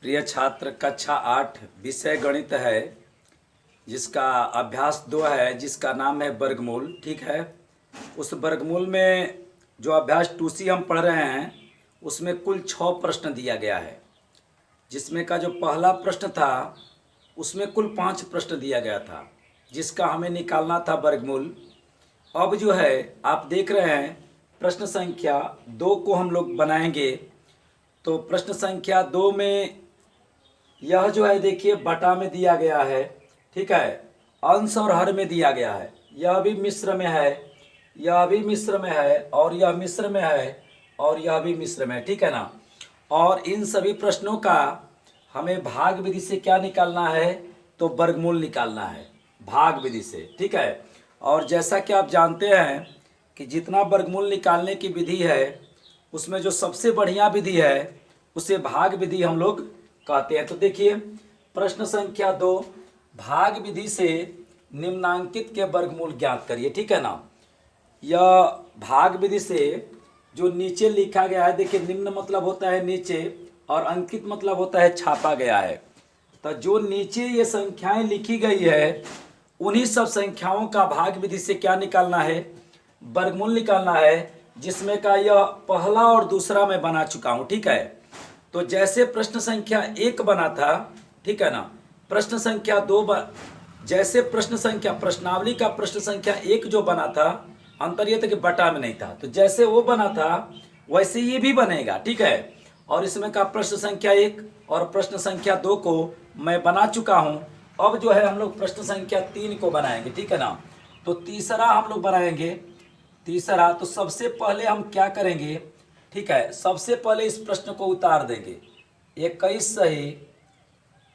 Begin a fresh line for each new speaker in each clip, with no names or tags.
प्रिय छात्र, कक्षा 8 विषय गणित है, जिसका अभ्यास 2 है, जिसका नाम है वर्गमूल। ठीक है। उस वर्गमूल में जो अभ्यास 2C हम पढ़ रहे हैं, उसमें कुल 6 प्रश्न दिया गया है। जिसमें का जो पहला प्रश्न था उसमें कुल 5 प्रश्न दिया गया था, जिसका हमें निकालना था वर्गमूल। अब जो है आप देख रहे हैं, प्रश्न संख्या 2 को हम लोग बनाएंगे। तो प्रश्न संख्या 2 में यह जो है देखिए बटा में दिया गया है। ठीक है। अंश और हर में दिया गया है। यह भी मिश्र में है, यह भी मिश्र में है, और यह मिश्र में है, और यह भी मिश्र में है। ठीक है ना। और इन सभी प्रश्नों का हमें भाग विधि से क्या निकालना है, तो वर्गमूल निकालना है भाग विधि से। ठीक है। और जैसा कि आप जानते हैं कि जितना वर्गमूल निकालने की विधि है, उसमें जो सबसे बढ़िया विधि है उसे भाग विधि हम लोग कहते हैं। तो देखिए, प्रश्न संख्या 2, भाग विधि से निम्नांकित के वर्गमूल ज्ञात करिए। ठीक है ना। यह भाग विधि से जो नीचे लिखा गया है, देखिए निम्न मतलब होता है नीचे, और अंकित मतलब होता है छापा गया है। तो जो नीचे ये संख्याएं लिखी गई है, उन्हीं सब संख्याओं का भाग विधि से क्या निकालना है, वर्गमूल निकालना है, जिसमें का यह पहला और दूसरा मैं बना चुका हूं। ठीक है। तो जैसे प्रश्न संख्या 1 बना था, ठीक है ना, प्रश्न संख्या 2 जैसे प्रश्न संख्या प्रश्नावली का प्रश्न संख्या 1 जो बना था, अंतर यह था कि बटा में नहीं था, तो जैसे वो बना था वैसे ये भी बनेगा। ठीक है। और इसमें का प्रश्न संख्या 1 और प्रश्न संख्या 2 को मैं बना चुका हूं। अब जो है हम लोग प्रश्न संख्या 3 को बनाएंगे। ठीक है ना। तो तीसरा हम लोग बनाएंगे। तीसरा तो सबसे पहले हम क्या करेंगे, ठीक है, सबसे पहले इस प्रश्न को उतार देंगे। 21 सही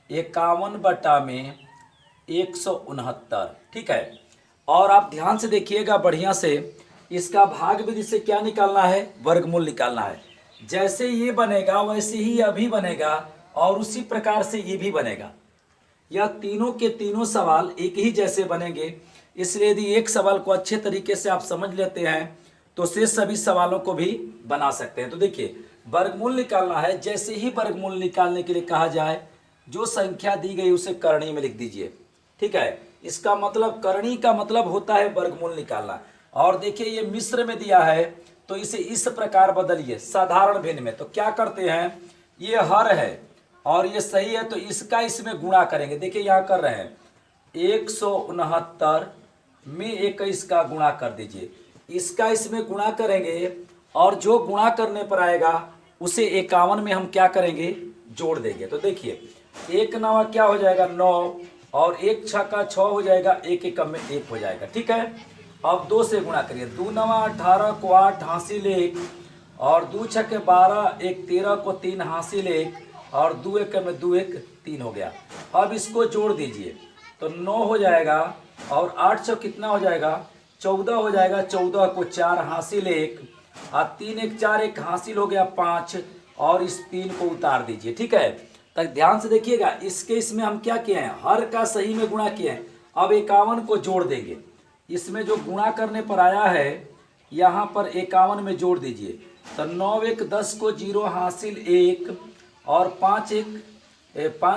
51 बटा में 169। ठीक है। और आप ध्यान से देखिएगा बढ़िया से, इसका भाग विधि से क्या निकालना है, वर्गमूल निकालना है। जैसे ये बनेगा वैसे ही यह भी बनेगा, और उसी प्रकार से ये भी बनेगा। यह तीनों के तीनों सवाल एक ही जैसे बनेंगे। इसलिए यदि एक सवाल को अच्छे तरीके से आप समझ लेते हैं तो शेष सभी सवालों को भी बना सकते हैं। तो देखिए, वर्गमूल निकालना है। जैसे ही वर्गमूल निकालने के लिए कहा जाए, जो संख्या दी गई उसे करणी में लिख दीजिए। ठीक है। इसका मतलब, करणी का मतलब होता है वर्गमूल निकालना। और देखिए ये मिश्र में दिया है, तो इसे इस प्रकार बदलिए साधारण भिन्न में। तो क्या करते हैं, ये हर है और ये सही है, तो इसका इसमें गुणा करेंगे। देखिए यहाँ कर रहे हैं 169 में 21 का गुणा कर दीजिए। इसका इसमें गुणा करेंगे, और जो गुणा करने पर आएगा उसे 51 में हम क्या करेंगे, जोड़ देंगे। तो देखिए 1 नवा क्या हो जाएगा, 9, और 1 छक्का 6 हो जाएगा, 1 एकम में 1 हो जाएगा। ठीक है। अब 2 से गुणा करिए, 2 नवा 18 को 8 हासिल 1, और 2 छक्के 12, 1 13 को 3 हासिल 1, और 2 एकम में 2 1 3 हो गया। अब इसको जोड़ दीजिए तो 9 हो जाएगा, और 8 सौ कितना हो जाएगा, 14 हो जाएगा। 14 को 4 हासिल 1, और 3 1 4 1 हासिल हो गया 5, और इस 3 को उतार दीजिए। ठीक है। तो ध्यान से देखिएगा, इसके इसमें हम क्या किए हैं, हर का सही में गुणा किए हैं। अब 51 को जोड़ देंगे। इसमें जो गुणा करने पर आया है, यहाँ पर 51 में जोड़ दीजिए। तो 9 1 10 को 0 हासिल 1, और 5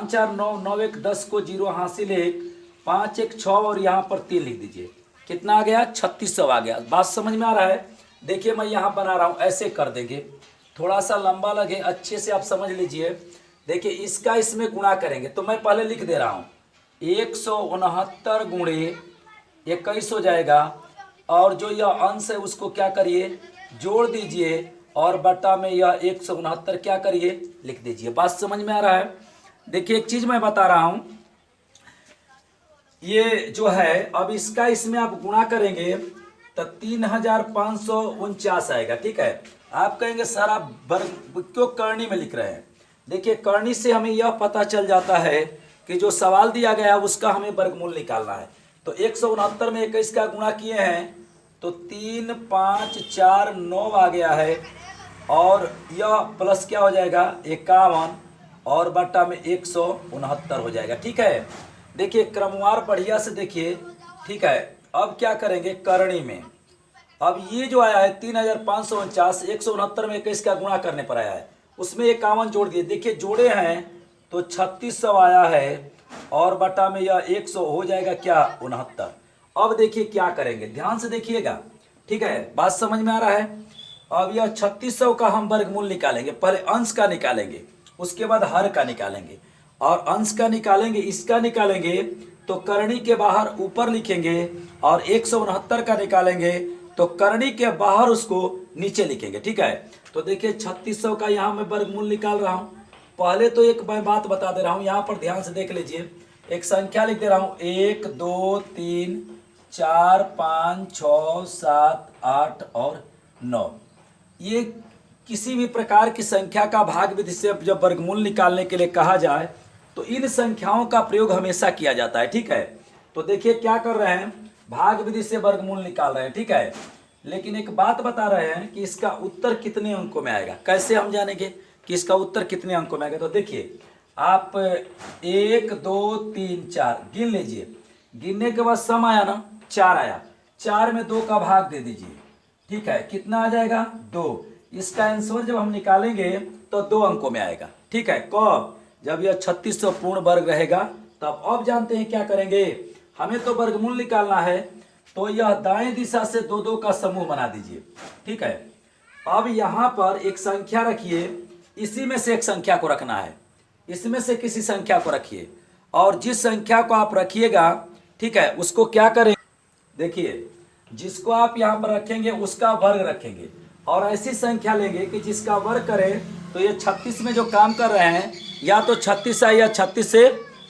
4 9, 9 1 10 को 0 हासिल 1, 5 1 6, और यहाँ पर 3 लिख दीजिए। कितना आ गया, 3600 आ गया। बात समझ में आ रहा है। देखिए मैं यहाँ बना रहा हूँ, ऐसे कर देंगे, थोड़ा सा लंबा लगे, अच्छे से आप समझ लीजिए। देखिए इसका इसमें गुणा करेंगे, तो मैं पहले लिख दे रहा हूँ 169 गुणे 21 हो जाएगा, और जो यह अंश है उसको क्या करिए, जोड़ दीजिए, और बटा में यह 169 क्या करिए, लिख दीजिए। बात समझ में आ रहा है। देखिए एक चीज मैं बता रहा हूं, ये जो है अब इसका इसमें आप गुणा करेंगे तो 3549 आएगा। ठीक है। आप कहेंगे सर आप क्यों करनी में लिख रहे हैं। देखिए करनी से हमें यह पता चल जाता है कि जो सवाल दिया गया है उसका हमें वर्गमूल निकालना है। तो 169 में 21 का गुणा किए हैं तो 3 5 4 9 आ गया है, और यह प्लस क्या हो जाएगा 51, और बटा में 169 हो जाएगा। ठीक है। देखिए क्रमवार बढ़िया से देखिए। ठीक है। अब क्या करेंगे, करणी में। अब ये जो आया है 3549, 169 में 21 का गुणा करने पर आया है, उसमें 51 जोड़ दिए। देखिए जोड़े हैं तो 3600 आया है और बटा में यह 100 हो जाएगा क्या 69। अब देखिए क्या करेंगे, ध्यान से देखिएगा, ठीक है, बात समझ में आ रहा है। अब यह 3600 का हम वर्गमूल निकालेंगे, पहले अंश का निकालेंगे, उसके बाद हर का निकालेंगे, और अंश का निकालेंगे, इसका निकालेंगे तो करनी के बाहर ऊपर लिखेंगे, और 169 का निकालेंगे तो करनी के बाहर उसको नीचे लिखेंगे, ठीक है। तो देखिए 3600 का यहाँ मैं वर्गमूल निकाल रहा हूँ। पहले तो एक मैं बात बता दे रहा हूँ, यहाँ पर ध्यान से देख लीजिए, एक संख्या लिख दे रहा हूँ, 1 2 3 4 5 6 7 8 और 9। ये किसी भी प्रकार की संख्या का भाग विधि से जब वर्गमूल निकालने के लिए कहा जाए तो इन संख्याओं का प्रयोग हमेशा किया जाता है, ठीक है। तो देखिए क्या कर रहे हैं, भाग विधि से वर्गमूल निकाल रहे हैं, ठीक है। लेकिन एक बात बता रहे हैं कि इसका उत्तर कितने अंकों में आएगा। कैसे हम जानेंगे कि इसका उत्तर कितने अंकों में आएगा? तो देखिए आप 1 2 3 4 गिन लीजिए, गिनने के बाद सम आया ना, 4 आया, 4 में 2 का भाग दे दीजिए, ठीक है, कितना आ जाएगा 2। इसका आंसर जब हम निकालेंगे तो 2 अंकों में आएगा, ठीक है। कब? जब यह 3600 पूर्ण वर्ग रहेगा तब। अब जानते हैं क्या करेंगे, हमें तो वर्गमूल निकालना है, तो यह दाएं दिशा से 2 2 का समूह बना दीजिए, ठीक है। अब यहाँ पर एक संख्या रखिए, इसी में से एक संख्या को रखना है, इसमें से किसी संख्या को रखिए, और जिस संख्या को आप रखिएगा, ठीक है, उसको क्या करें, देखिए जिसको आप यहाँ पर रखेंगे उसका वर्ग रखेंगे, और ऐसी संख्या लेंगे कि जिसका वर्ग करें तो ये 36 में जो काम कर रहे हैं या तो 36 आए या 36 से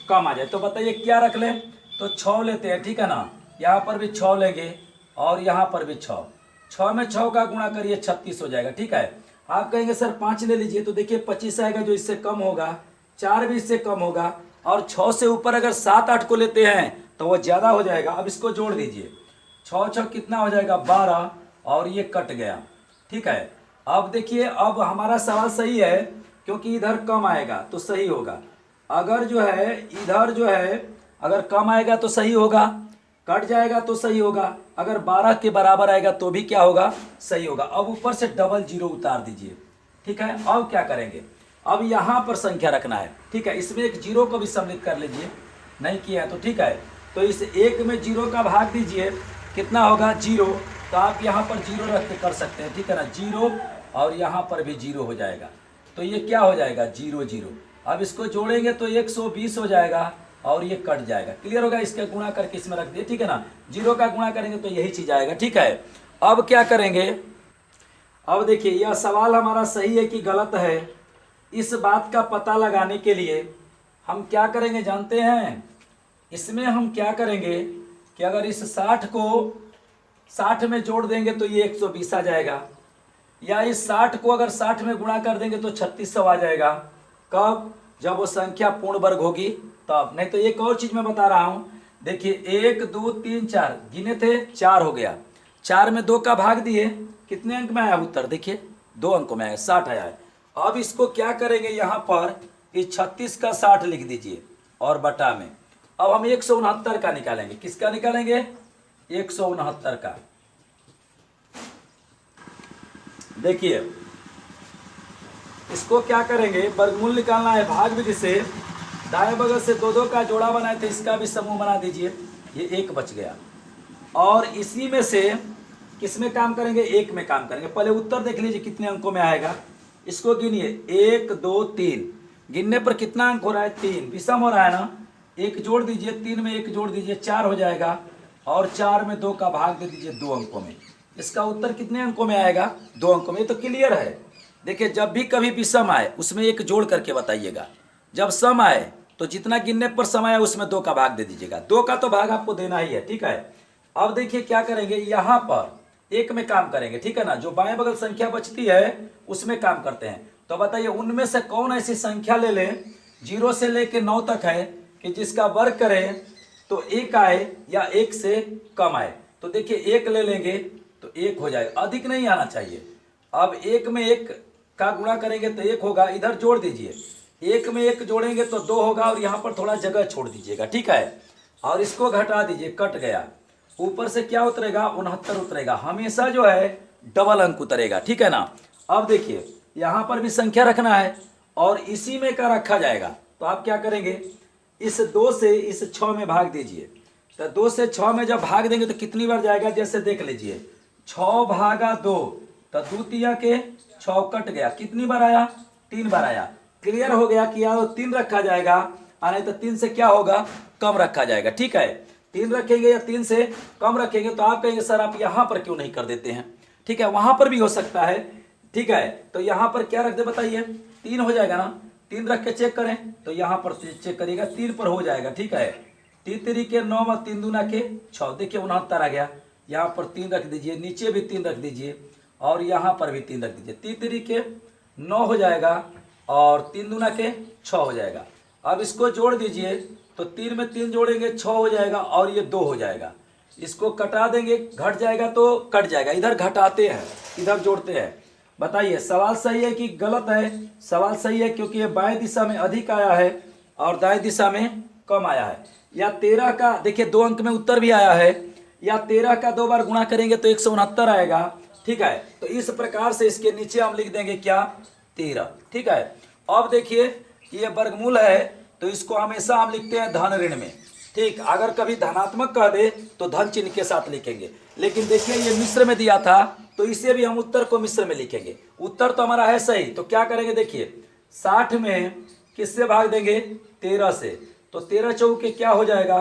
कम आ जाए। तो बताइए क्या रख लें, तो 6 लेते हैं, ठीक है ना, यहाँ पर भी 6 लेंगे और यहाँ पर भी 6, 6 में 6 का गुणा करिए 36 हो जाएगा, ठीक है। आप कहेंगे सर 5 ले लीजिए, तो देखिए 25 आएगा जो इससे कम होगा, 4 भी इससे कम होगा, और 6 से ऊपर अगर 7 8 को लेते हैं तो वो ज़्यादा हो जाएगा। अब इसको जोड़ दीजिए, 6 6 कितना हो जाएगा 12, और ये कट गया, ठीक है। अब देखिए अब हमारा सवाल सही है क्योंकि इधर कम आएगा तो सही होगा, अगर जो है इधर जो है अगर कम आएगा तो सही होगा, कट जाएगा तो सही होगा, अगर 12 के बराबर आएगा तो भी क्या होगा, सही होगा। अब ऊपर से डबल जीरो उतार दीजिए, ठीक है। अब क्या करेंगे, अब यहाँ पर संख्या रखना है, ठीक है, इसमें एक जीरो को भी सम्मिलित कर लीजिए, नहीं किया है तो ठीक है। तो इस 1 में जीरो का भाग दीजिए, कितना होगा 0, तो आप यहाँ पर जीरो रख के कर सकते हैं, ठीक है ना, 0, और यहाँ पर भी 0 हो जाएगा, तो ये क्या हो जाएगा 0 0। अब इसको जोड़ेंगे तो 120 हो जाएगा और ये कट जाएगा, क्लियर होगा। इसका गुणा करके इसमें रख दिए, ठीक है ना, 0 का गुणा करेंगे तो यही चीज़ आएगा, ठीक है। अब क्या करेंगे, अब देखिए यह सवाल हमारा सही है कि गलत है, इस बात का पता लगाने के लिए हम क्या करेंगे जानते हैं, इसमें हम क्या करेंगे कि अगर इस 60 को 60 में जोड़ देंगे तो ये 120 आ जाएगा, या इस 60 को अगर 60 में गुणा कर देंगे तो 3600 आ जाएगा। कब? जब वो संख्या पूर्ण वर्ग होगी तब। नहीं तो एक और चीज मैं बता रहा हूं, देखिए 1 2 3 4 गिने थे, 4 हो गया, 4 में 2 का भाग दिए, कितने अंक में आया उत्तर, देखिए 2 अंकों में आया, 60 आया है। अब इसको क्या करेंगे, यहाँ पर इस 36 का 60 लिख दीजिए और बटा में, अब हम 169 का निकालेंगे, किसका निकालेंगे 169 का। देखिए इसको क्या करेंगे, वर्गमूल निकालना है भाग विधि से, दाएं बगल से 2 2 का जोड़ा बनाए थे, इसका भी समूह बना दीजिए, ये 1 बच गया, और इसी में से किस में काम करेंगे, 1 में काम करेंगे। पहले उत्तर देख लीजिए कितने अंकों में आएगा, इसको गिनिए 1 2 3, गिनने पर कितना अंक हो रहा है 3, विषम हो रहा है ना, 1 जोड़ दीजिए, 3 में 1 जोड़ दीजिए 4 हो जाएगा, और 4 में 2 का भाग दे दीजिए 2 अंकों में। इसका उत्तर कितने अंकों में आएगा 2 अंकों में, ये तो क्लियर है। देखिए जब भी कभी विषम आए उसमें 1 जोड़ करके बताइएगा, जब सम आए तो जितना गिनने पर सम आया उसमें 2 का भाग दे दीजिएगा, 2 का तो भाग आपको देना ही है, ठीक है। अब देखिए क्या करेंगे, यहाँ पर 1 में काम करेंगे, ठीक है ना, जो बाएं बगल संख्या बचती है उसमें काम करते हैं। तो बताइए उनमें से कौन ऐसी संख्या ले लें 0 से लेके 9 तक है कि जिसका वर्ग करें तो 1 आए या 1 से कम आए। तो देखिए 1 ले लेंगे तो 1 हो जाएगा, अधिक नहीं आना चाहिए। अब 1 में 1 का गुणा करेंगे तो 1 होगा, इधर जोड़ दीजिए, 1 में 1 जोड़ेंगे तो 2 होगा, और यहाँ पर थोड़ा जगह छोड़ दीजिएगा, ठीक है, और इसको घटा दीजिए, कट गया, ऊपर से क्या उतरेगा 69 उतरेगा, हमेशा जो है डबल अंक उतरेगा, ठीक है ना। अब देखिए यहाँ पर भी संख्या रखना है और इसी में का रखा जाएगा, तो आप क्या करेंगे, इस 2 से इस 6 में भाग दीजिए। तो 2 से 6 में जब भाग देंगे तो कितनी बार जाएगा, जैसे देख लीजिए 6 भागा 2, तो 2 तिया के 6 कट गया, कितनी बार आया, 3 बार आया। क्लियर हो गया कि या तो 3 रखा जाएगा और नहीं तो 3 से क्या होगा, कम रखा जाएगा। ठीक है, 3 रखेंगे या 3 से कम रखेंगे। तो आप कहेंगे सर आप यहाँ पर क्यों नहीं कर देते हैं, ठीक है, वहां पर भी हो सकता है। ठीक है, तो यहाँ पर क्या रख दे बताइए, 3 हो जाएगा ना, 3 रख के चेक करें तो यहाँ पर चेक करिएगा 3 पर हो जाएगा। ठीक है, 3 3 के 9 और 3 दूना के 6, देखिए 69 आ गया। यहाँ पर 3 रख दीजिए, नीचे भी 3 रख दीजिए और यहाँ पर भी 3 रख दीजिए। 3 3 के 9 हो जाएगा और 3 दूना के 6 हो जाएगा। अब इसको जोड़ दीजिए तो 3 में 3 जोड़ेंगे 6 हो जाएगा और ये 2 हो जाएगा। इसको कटा देंगे, घट जाएगा तो कट जाएगा, इधर घटाते हैं इधर जोड़ते हैं। बताइए सवाल सही है कि गलत है, सवाल सही है क्योंकि ये बाएं दिशा में अधिक आया है और दाएं दिशा में कम आया है। या 13 का देखिए 2 अंक में उत्तर भी आया है, या 13 का 2 बार गुणा करेंगे तो 169 आएगा। ठीक है, तो इस प्रकार से इसके नीचे हम लिख देंगे क्या, 13। ठीक है, अब देखिए ये वर्गमूल है तो इसको हमेशा हम लिखते हैं धन ऋण में। ठीक, अगर कभी धनात्मक कह दे तो धन चिन्ह के साथ लिखेंगे, लेकिन देखिए ये मिश्र में दिया था तो इसे भी हम उत्तर को मिश्र में लिखेंगे। उत्तर तो हमारा है सही, तो क्या करेंगे देखिए 60 में किससे भाग देंगे, 13 से, तो 13 चौके क्या हो जाएगा,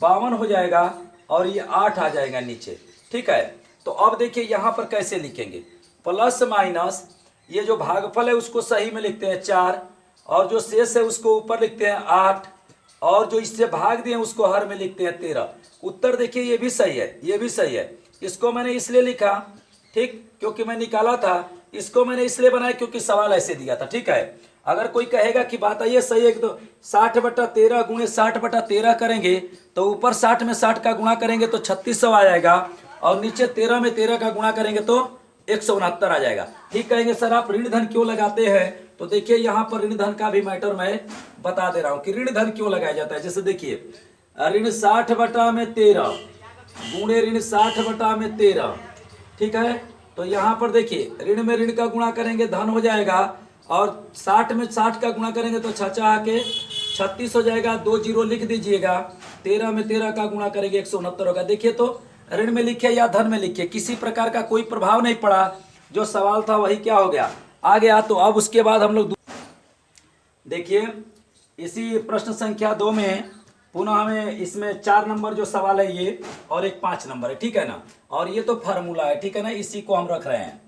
52 हो जाएगा और ये 8 आ जाएगा नीचे। ठीक है, तो अब देखिए यहाँ पर कैसे लिखेंगे, प्लस माइनस, ये जो भागफल है उसको सही में लिखते हैं 4 और जो शेष है उसको ऊपर लिखते हैं 8 और जो इससे भाग दिए उसको हर में लिखते हैं 13। उत्तर देखिए ये भी सही है, ये भी सही है। इसको मैंने इसलिए लिखा, ठीक, क्योंकि मैं निकाला था, इसको मैंने इसलिए बनाया क्योंकि सवाल ऐसे दिया था। ठीक है, अगर कोई कहेगा कि बात ये सही है कि तो 60/13 गुणे 60/13 करेंगे तो ऊपर 60 में 60 का गुणा करेंगे तो 3600 आ जाएगा और नीचे 13 में 13 का गुणा करेंगे तो 169 आ जाएगा। ठीक कहेंगे सर आप ऋण धन क्यों लगाते हैं, तो देखिए यहाँ पर ऋण धन का भी मैटर मैं बता दे रहा हूँ कि ऋण धन क्यों लगाया जाता है। जैसे देखिए ऋण 60/13 गुणे ऋण 60/13। ठीक है, तो यहाँ पर देखिए ऋण में ऋण का गुणा करेंगे धन हो जाएगा और 60 में 60 का गुणा करेंगे तो 6 के 36 हो जाएगा, 2 जीरो लिख दीजिएगा। 13 में 13 का गुणा करेंगे 169 होगा। देखिए तो ऋण में लिखे या धन में लिखे किसी प्रकार का कोई प्रभाव नहीं पड़ा, जो सवाल था वही क्या हो गया, आ गया। तो अब उसके बाद हम लोग देखिए इसी प्रश्न संख्या 2 में पुनः हमें इसमें 4 नंबर जो सवाल है ये और एक 5 नंबर है। ठीक है ना, और ये तो फार्मूला है। ठीक है ना, इसी को हम रख रहे हैं।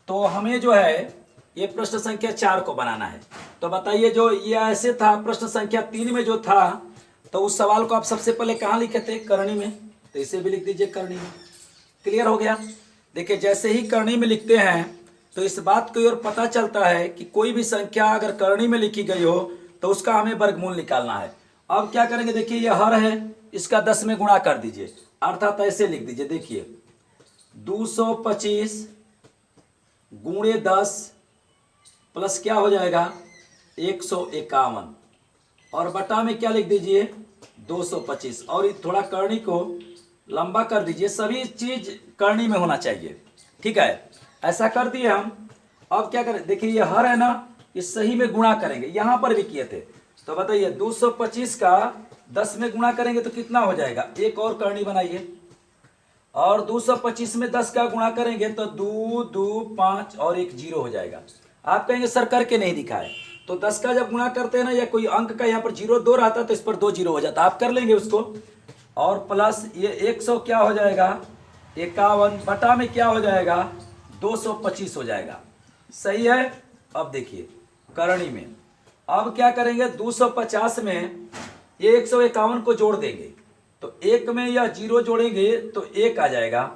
तो हमें जो है ये प्रश्न संख्या 4 को बनाना है। तो बताइए जो ये ऐसे था प्रश्न संख्या 3 में जो था तो उस सवाल को आप सबसे पहले कहाँ लिखे थे, करनी में, तो इसे भी लिख दीजिए करनी में। क्लियर हो गया। देखिए जैसे ही करनी में लिखते हैं तो इस बात की ओर पता चलता है कि कोई भी संख्या अगर करनी में लिखी गई हो तो उसका हमें वर्गमूल निकालना है। अब क्या करेंगे, देखिए ये हर है, इसका 10 में गुणा कर दीजिए, अर्थात ऐसे लिख दीजिए। देखिए 225 गुणे 10 प्लस क्या हो जाएगा 151 और बटा में क्या लिख दीजिए 225 और ये थोड़ा करनी को लंबा कर दीजिए। सभी चीज करनी में होना चाहिए। ठीक है, ऐसा कर दिए हम। अब क्या करें, देखिए ये हर है ना, इस सही में गुणा करेंगे, यहां पर भी किए थे। तो बताइए 225 का 10 में गुणा करेंगे तो कितना हो जाएगा, एक और करनी बनाइए और 225 में 10 का गुणा करेंगे तो 2 2 5 और एक 0 हो जाएगा। आप कहेंगे सर करके नहीं दिखाए, तो 10 का जब गुणा करते हैं ना या कोई अंक का यहाँ पर 0 2 रहता तो इस पर 2 0 हो जाता, आप कर लेंगे उसको। और प्लस ये 100 क्या हो जाएगा 51 बटा में क्या हो जाएगा 225 हो जाएगा। सही है। अब देखिए करणी में अब क्या करेंगे 250 में ये 151 को जोड़ देंगे तो 1 में या 0 जोड़ेंगे तो 1 आ जाएगा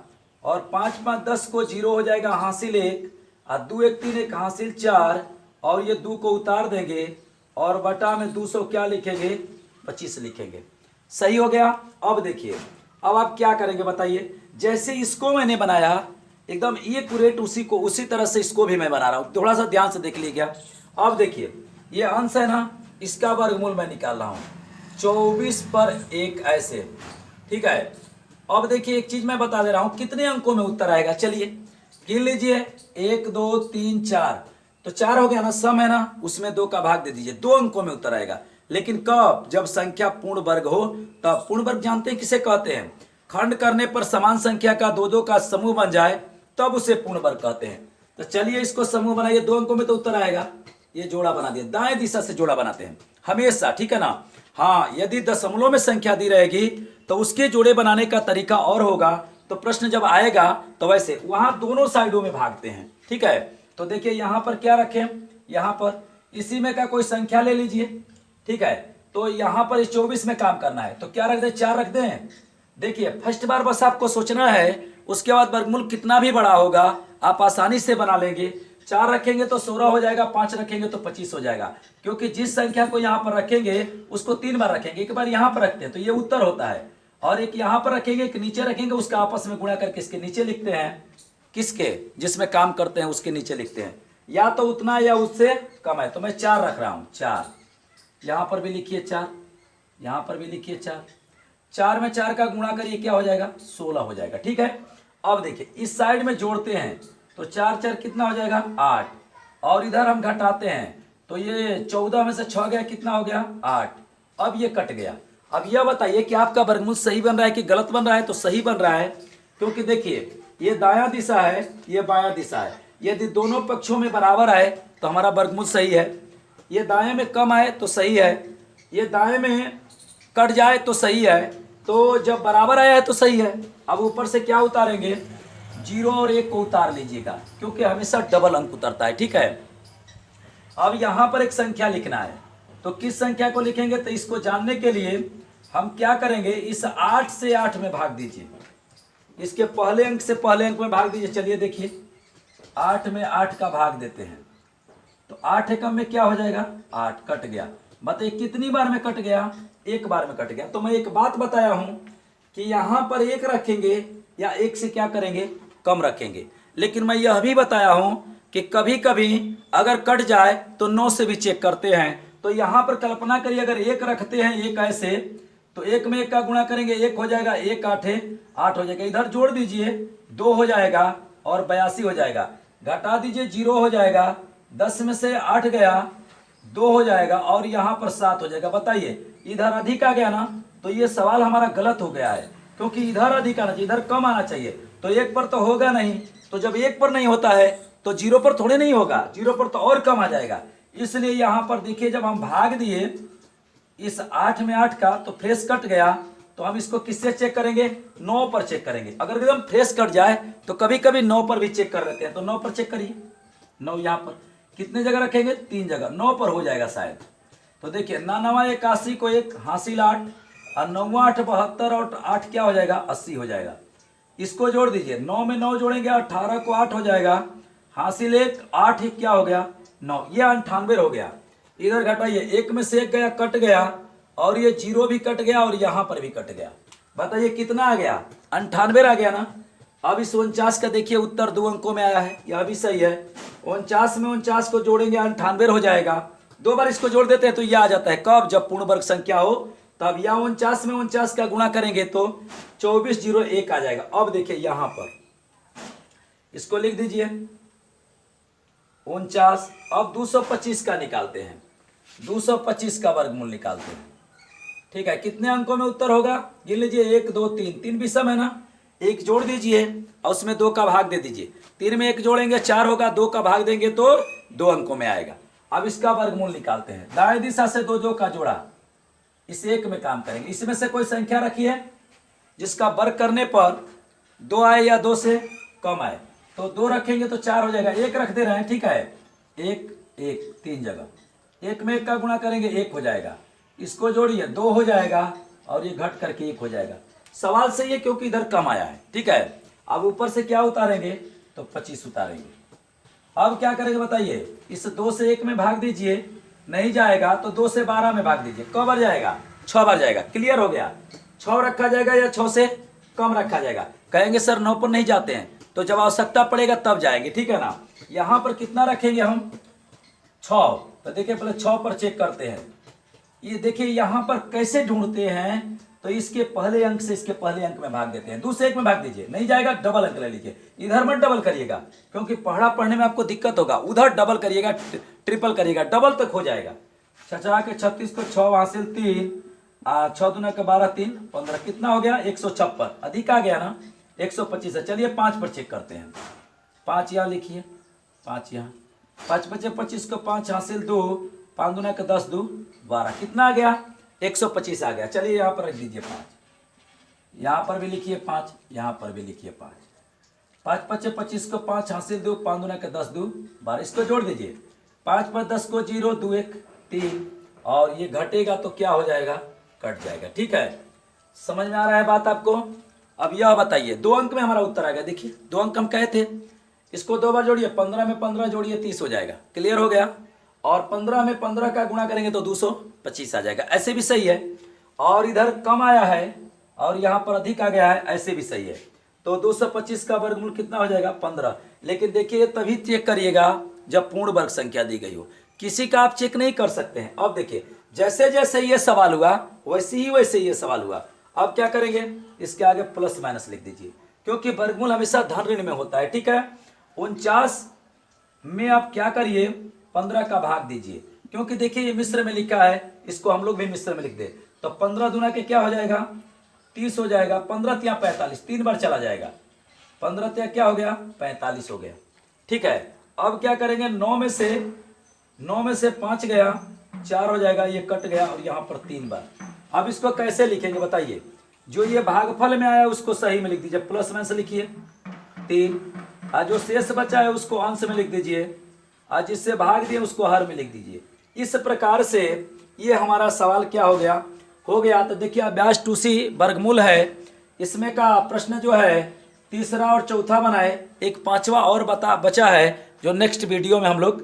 और 5 5 10 को 0 हो जाएगा, हासिल 1 और 2 1 3 1 हासिल 4 और ये 2 को उतार देंगे और बटा में 200 क्या लिखेंगे 25 लिखेंगे। सही हो गया। अब देखिए अब आप क्या करेंगे बताइए, जैसे इसको मैंने बनाया एकदम एक्यूरेट उसी तरह से इसको भी मैं बना रहा हूँ, थोड़ा सा ध्यान से देख लीजिएगा। अब देखिए ये अंश है ना, इसका वर्गमूल मैं निकाल रहा हूँ 24 पर 1 ऐसे। ठीक है, अब देखिए एक चीज मैं बता दे रहा हूँ कितने अंकों में उत्तर आएगा, चलिए गिन लीजिए 1 2 3 4 तो 4 हो गया ना, सम है ना, उसमें 2 का भाग दे दीजिए, 2 अंकों में उत्तर आएगा। लेकिन कब? जब संख्या पूर्ण वर्ग हो तब। पूर्ण वर्ग जानते हैं किसे कहते हैं? खंड करने पर समान संख्या का 2 2 का समूह बन जाए तब उसे पूर्ण वर्ग कहते हैं। तो चलिए इसको समूह बनाइए, 2 अंकों में तो उत्तर आएगा। ये जोड़ा बना दिया, दाएं दिशा से जोड़ा बनाते हैं हमेशा, ठीक है ना। हाँ, यदि दशमलव में संख्या दी रहेगी तो उसके जोड़े बनाने का तरीका और होगा। तो प्रश्न जब आएगा तो वैसे वहां दोनों साइडों में भागते हैं, ठीक है। तो देखिए यहां पर क्या रखें, यहां पर इसी में का कोई संख्या ले लीजिए, ठीक है। तो यहां पर इस 24 में काम करना है तो क्या रख दे, 4 रख दें। देखिए फर्स्ट बार बस आपको सोचना है, उसके बाद वर्गमूल कितना भी बड़ा होगा आप आसानी से बना लेंगे। 4 रखेंगे तो 16 हो जाएगा, 5 रखेंगे तो 25 हो जाएगा, क्योंकि जिस संख्या को यहाँ पर रखेंगे उसको 3 बार रखेंगे। एक बार यहाँ पर रखते हैं तो ये उत्तर होता है, और एक यहाँ पर रखेंगे, एक नीचे रखेंगे, उसका आपस में गुणा करके इसके नीचे लिखते हैं। किसके? जिसमें काम करते हैं उसके नीचे लिखते हैं। या तो उतना या उससे कम है, तो मैं 4 रख रहा हूँ। 4 यहाँ पर भी लिखिए, 4 यहाँ पर भी लिखिए, 4 में 4 का गुणा करिए, क्या हो जाएगा? 16 हो जाएगा, ठीक है। अब देखिए इस साइड में जोड़ते हैं तो 4 4 कितना हो जाएगा? 8। और इधर हम घटाते हैं तो ये 14 में से 6 गया, कितना हो गया? 8। अब ये कट गया। अब यह बताइए कि आपका वर्गमूल सही बन रहा है कि गलत बन रहा है? तो सही बन रहा है, क्योंकि देखिए ये दायां दिशा है, ये बायां दिशा है। यदि दोनों पक्षों में बराबर आए तो हमारा वर्गमूल सही है। ये दाएं में कम आए तो सही है, ये दाएं में कट जाए तो सही है। तो जब बराबर आया है तो सही है। अब ऊपर से क्या उतारेंगे? 0 और 1 को उतार लीजिएगा, क्योंकि हमेशा डबल अंक उतरता है, ठीक है। अब यहाँ पर एक संख्या लिखना है, तो किस संख्या को लिखेंगे? तो इसको जानने के लिए हम क्या करेंगे, इस 8 से 8 में भाग दीजिए, इसके पहले अंक से पहले अंक में भाग दीजिए। चलिए देखिए 8 में 8 का भाग देते हैं तो 8 एकम में क्या हो जाएगा? 8। कट गया। बताइए कितनी बार में कट गया? एक बार में कट गया। तो मैं एक बात बताया हूं कि यहां पर 1 रखेंगे या 1 से क्या करेंगे? कम रखेंगे। लेकिन मैं यह भी बताया हूं कि कभी कभी अगर कट जाए तो 9 से भी चेक करते हैं। तो यहां पर कल्पना करिए अगर 1 रखते हैं, 1 ऐसे, तो 1 में 1 का गुणा करेंगे, 1 हो जाएगा, 1 8 8 हो जाएगा। इधर जोड़ दीजिए, 2 हो जाएगा और 82 हो जाएगा। घटा दीजिए, 0 हो जाएगा, 10 में से 8 गया, 2 हो जाएगा, और यहाँ पर 7 हो जाएगा। बताइए इधर अधिक आ गया ना, तो ये सवाल हमारा गलत हो गया है, क्योंकि इधर अधिक आना चाहिए, इधर कम आना चाहिए। तो 1 पर तो होगा नहीं, तो जब 1 पर नहीं होता है तो 0 पर थोड़े नहीं होगा, 0 पर तो और कम आ जाएगा। इसलिए यहाँ पर देखिए जब हम भाग दिए इस 8 में 8 का तो फ्रेश कट गया, तो हम इसको किससे चेक करेंगे? 9 पर चेक करेंगे। अगर एकदम फ्रेश कट जाए तो कभी कभी 9 पर भी चेक कर लेते हैं, तो 9 पर चेक करिए। 9 यहाँ पर कितने जगह रखेंगे? 3 जगह। 9 पर हो जाएगा शायद। तो देखिए 9 81 को 1 हासिल 8, और 9 8 72, और 8 क्या हो जाएगा? 80 हो जाएगा। इसको जोड़ दीजिए, 9 में 9 जोड़ेंगे, 18 को 8 हो जाएगा, हासिल 1, 8 ही क्या हो गया? 9। ये 98 हो गया। इधर घटाइए, 1 में से 1 गया, कट गया, और ये 0 भी कट गया और यहाँ पर भी कट गया। बताइए कितना आ गया? 98 आ गया ना। अब इस 49 का देखिए उत्तर 2 अंकों में आया है, यह भी सही है। 49 में 49 को जोड़ेंगे, 98 हो जाएगा। 2 बार इसको जोड़ देते हैं तो यह आ जाता है। कब? जब पूर्ण वर्ग संख्या हो तब। या 49 में 49 का गुणा करेंगे तो 2401 आ जाएगा। अब देखिए यहाँ पर इसको लिख दीजिए 49। अब 225 का निकालते हैं, 225 का वर्गमूल निकालते हैं, ठीक है। कितने अंकों में उत्तर होगा? गिन लीजिए, 1 2 3, 3 विषम है ना, 1 जोड़ दीजिए और उसमें 2 का भाग दे दीजिए। 3 में 1 जोड़ेंगे 4 होगा, 2 का भाग देंगे तो 2 अंकों में आएगा। अब इसका वर्गमूल निकालते हैं। दाएं दिशा से 2 2 का जोड़ा, इस 1 में काम करेंगे। इसमें से कोई संख्या रखिए जिसका वर्ग करने पर 2 आए या 2 से कम आए। तो 2 रखेंगे तो 4 हो जाएगा। 1 रख दे रहे हैं, ठीक है। 1 1 3 जगह, 1 में 1 का गुणा करेंगे, 1 हो जाएगा। इसको जोड़िए, 2 हो जाएगा, और ये घट करके 1 हो जाएगा। सवाल सही है क्योंकि इधर कम आया है, ठीक है। अब ऊपर से क्या उतारेंगे? तो 25 उतारेंगे। अब क्या करेंगे बताइए? इस 2 से 1 में भाग दीजिए, नहीं जाएगा तो 2 से 12 में भाग दीजिए। कब बार जाएगा? 6 बार जाएगा। क्लियर हो गया? 6 रखा जाएगा या 6 से कम रखा जाएगा? कहेंगे सर 9 पर नहीं जाते हैं, तो जब आवश्यकता पड़ेगा तब जाएंगे, ठीक है ना। यहाँ पर कितना रखेंगे हम? 6। तो देखिए पहले 6 पर चेक करते हैं। ये देखिए यहाँ पर कैसे ढूंढते हैं तो इसके पहले अंक से इसके पहले अंक में भाग देते हैं, 2 से 1 में भाग दीजिए, नहीं जाएगा डबल अंक ले लीजिए। इधर मत डबल करिएगा क्योंकि पढ़ने में आपको दिक्कत होगा, उधर डबल करिएगा, ट्रिपल करिएगा, डबल तक हो जाएगा। 6 के 36 को 6 हासिल 3, 6 दूना के 12 3 15, कितना हो गया 156, अधिक आ गया ना 125 है। चलिए 5 पर चेक करते हैं, 5 यहाँ लिखिए, 5 यहाँ, 5 बचे 25 को 5 हासिल 2, 5 दूना के 10 2 12, कितना आ गया 125 आ गया। चलिए यहाँ पर रख दीजिए 5, यहाँ पर भी लिखिए 5, यहाँ पर भी लिखिए 5, 5 बचे 25 को 5 हासिल 2, 5 दूना के 10 2 12, इसको जोड़ दीजिए, 5 पर 10 को 0 2 1 3, और ये घटेगा तो क्या हो जाएगा, कट जाएगा। ठीक है, समझ में आ रहा है बात आपको। अब यह बताइए 2 अंक में हमारा उत्तर आ गया, देखिए 2 अंक हम कहे थे, इसको 2 बार जोड़िए, 15 में 15 जोड़िए 30 हो जाएगा, क्लियर हो गया। और 15 में 15 का गुणा करेंगे तो 225 आ जाएगा, ऐसे भी सही है। और इधर कम आया है और यहाँ पर अधिक आ गया है, ऐसे भी सही है। तो 225 का वर्गमूल कितना हो जाएगा 15। लेकिन देखिए तभी चेक करिएगा जब पूर्ण वर्ग संख्या दी गई हो, किसी का आप चेक नहीं कर सकते हैं। अब देखिए जैसे जैसे ये सवाल हुआ वैसे ही ये सवाल हुआ। अब क्या करेंगे, इसके आगे प्लस माइनस लिख दीजिए क्योंकि वर्गमूल हमेशा धन ऋण में होता है। ठीक है, 49 में आप क्या करिए 15 का भाग दीजिए, क्योंकि देखिए ये मिश्र में लिखा है, इसको हम लोग भी मिश्र में लिख दे तो 15 दूना के क्या हो जाएगा 30 हो जाएगा, 15 तिया 45, 3 बार चला जाएगा, 15 तिया क्या हो गया 45 हो गया। ठीक है, अब क्या करेंगे 9 में से 5 गया 4 हो जाएगा, ये कट गया और यहाँ पर 3 बार। अब इसको कैसे लिखेंगे बताइए, जो ये भागफल में आया उसको सही में लिख दीजिए, प्लस में से लिखिए 3, और जो शेष बचा है उसको अंश में लिख दीजिए, और जिससे भाग दिए उसको हर में लिख दीजिए। इस प्रकार से ये हमारा सवाल क्या हो गया तो देखिए अभ्यास 2C वर्गमूल है, इसमें का प्रश्न जो है तीसरा और चौथा बनाए, एक 5वां और बचा है जो नेक्स्ट वीडियो में हम लोग